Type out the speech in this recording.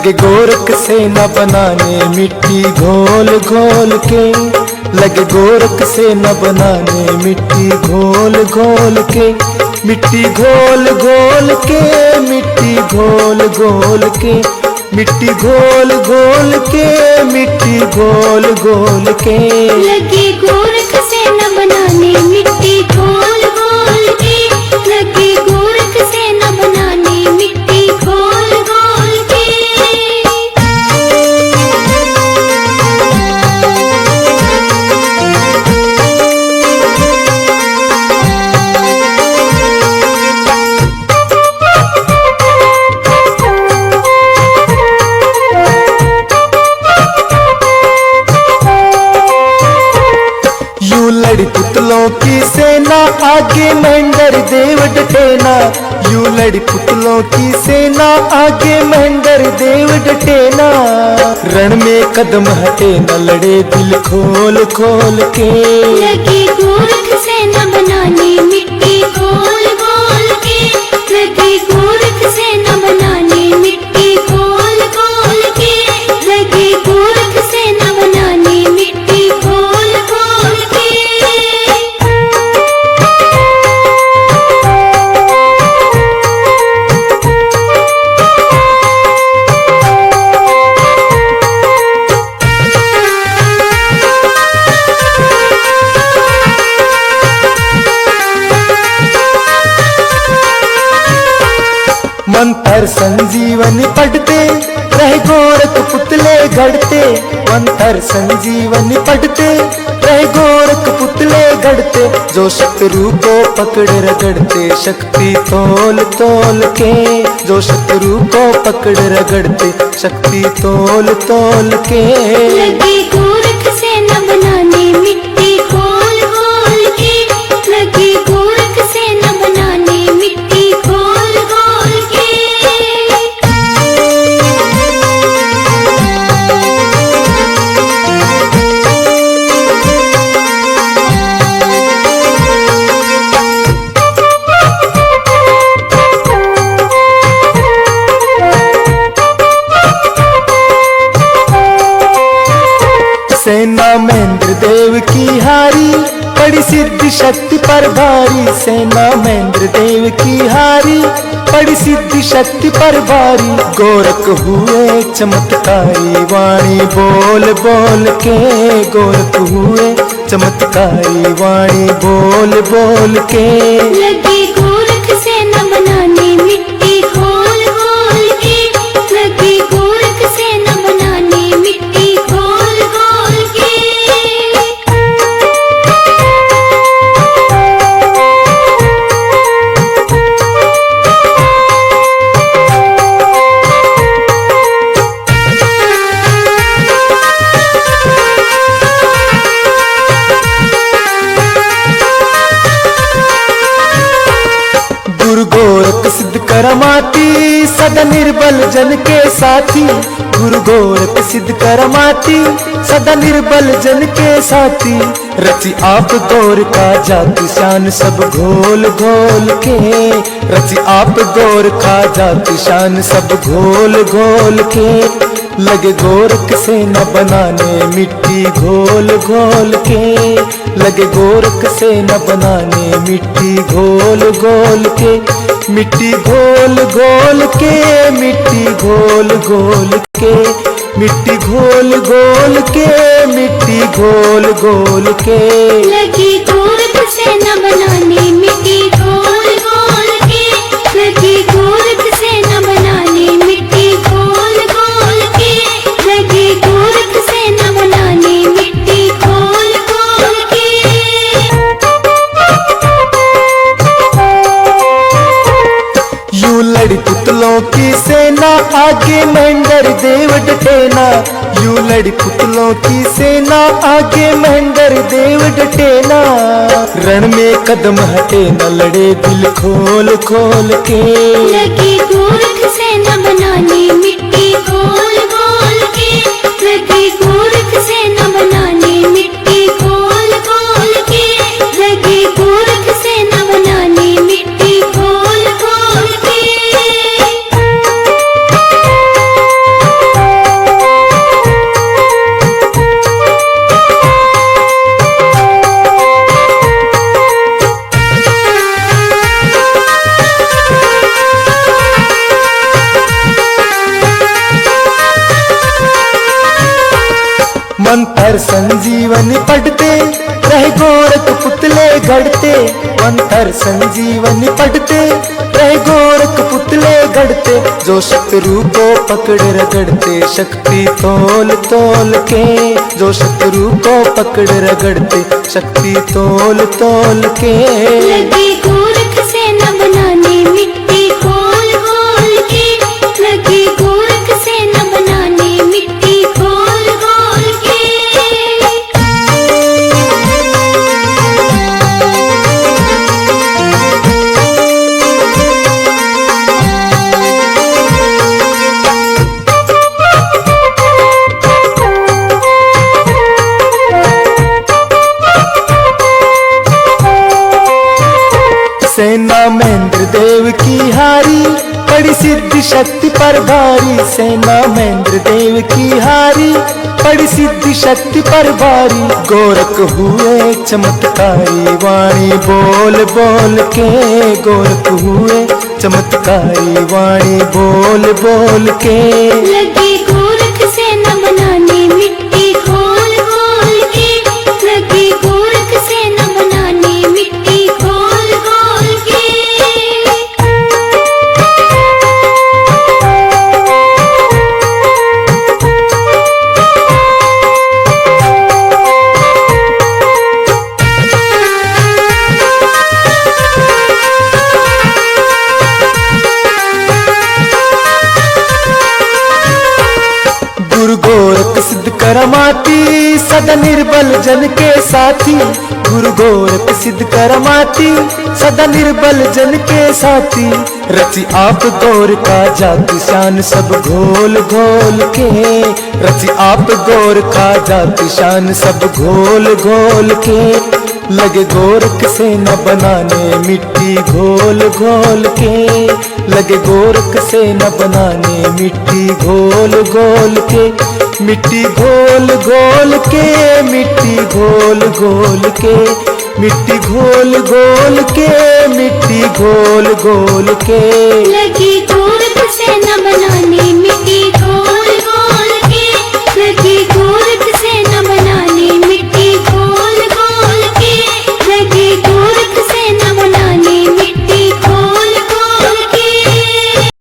लगे गोरख से न बनाने मिट्टी घोल घोल के, लगे गोरख से न बनाने मिट्टी घोल घोल के, मिट्टी घोल घोल के, मिट्टी घोल घोल के, मिट्टी घोल घोल के, मिट्टी घोल घोल के। लगे गोरख से न बनाने मिट्टी घोल घोल के, लगे गोरख से न बनाने मिट्टी घोल घोल के। लड़ी पुतलों की सेना आगे महेंद्र देव डटेना, यूं लड़ी पुतलों की सेना आगे महेंद्र देव डटेना। रण में कदम हटे न लड़े दिल खोल खोल के, लगे गोरख से न बनाने मिट्टी घोल घोल के, लगे गोरख से न बनाने मिट्टी घोल घोल के, लगे गोरख से न बनाने मिट्टी घोल घोल के। मंत्र संजीवनी पढ़ते रहे गोरख पुतले घड़ते, मंत्र संजीवनी पढ़ते रहे गोरख पुतले घड़ते। जो शत्रु को पकड़ रगड़ते शक्ति तोल तोल के, जो शत्रु को पकड़ रगड़ते शक्ति तोल तोल के। लगे गोरख से न बनाने मिट्टी घोल घोल के, लगे गोरख से न बनाने मिट्टी घोल घोल के। सेना महेंद्र देव की हारी पड़ी सिद्धि शक्ति पर भारी, सेना महेंद्र देव की हारी पड़ी सिद्धि शक्ति पर भारी। गोरख हुए चमत्कारी वाणी बोल बोल के, गोरख हुए चमत्कारी वाणी बोल बोल के। लगे गोरख से न बनाने मिट्टी घोल घोल के, लगे गोरख से न बनाने मिट्टी घोल घोल के। गुरु गोरख सिद्ध करमाती सदा निर्बल जन के साथी, गुरु गोरख सिद्ध करमाती सदा निर्बल जन के साथी। रची आप गौर का जाति शान सब घोल घोल के, रची आप गौर का जाति शान सब घोल घोल के। लगे गोरख से न बनाने मिट्टी घोल घोल के, लगे गोरख से न बनाने मिट्टी घोल घोल के, मिट्टी घोल घोल के, मिट्टी घोल घोल के, मिट्टी घोल घोल के, मिट्टी घोल घोल के। लगे गोरख से न बनाने मिट्टी घोल घोल के, लगे गोरख से न बनाने मिट्टी घोल घोल के, लगे गोरख से न बनाने मिट्टी घोल घोल के। यूं लड़ी पुतलों की सेना आगे महेंद्र देव डटेना, यूं लड़ी पुतलों की सेना आगे महेंद्र देव डटेना। रण में कदम हटे न लड़े दिल खोल खोल के, लगे गोरख से न बनाने मिट्टी घोल घोल के, लगे गोरख से न बनाने मिट्टी घोल घोल के, लगे गोरख से न बनाने मिट्टी घोल घोल के। मंत्र संजीवनी पढ़ते रहे गोरख पुतले गढ़ते, मंत्र संजीवनी पढ़ते रहे गोरख पुतले गढ़ते। जो शत्रु को पकड़ रगड़ते शक्ति तोल तोल के, जो शत्रु को पकड़ रगड़ते शक्ति तोल तोल के। लगे गोरख से न बनाने मिट्टी घोल घोल के, लगे गोरख से न बनाने मिट्टी घोल घोल के। सेना महेंद्र देव की हारी पड़ी सिद्धि शक्ति पर भारी, सेना महेंद्र देव की हारी पड़ी सिद्धि शक्ति पर भारी। गोरख हुए चमत्कारी वाणी बोल बोल के, गोरख हुए चमत्कारी वाणी बोल बोल के। लगे गोरख से न बनाने मिट्टी घोल घोल के, लगे गोरख से न बनाने मिट्टी घोल घोल के। गुरु गोरख सिद्ध करमाती सदा निर्बल जन के साथी, गुरु गोरख सिद्ध करमाती सदा निर्बल जन के साथी। रची आप गौर का जाति शान सब घोल घोल के, रची आप गौर का जाति शान सब घोल घोल के। लगे गोरख से न बनाने मिट्टी घोल घोल के, लगे गोरख से न बनाने मिट्टी घोल घोल के। मिट्टी घोल घोल के, मिट्टी घोल घोल के, मिट्टी घोल घोल के, मिट्टी घोल घोल के। लगे गोरख से न बनाने मिट्टी घोल घोल के, लगे गोरख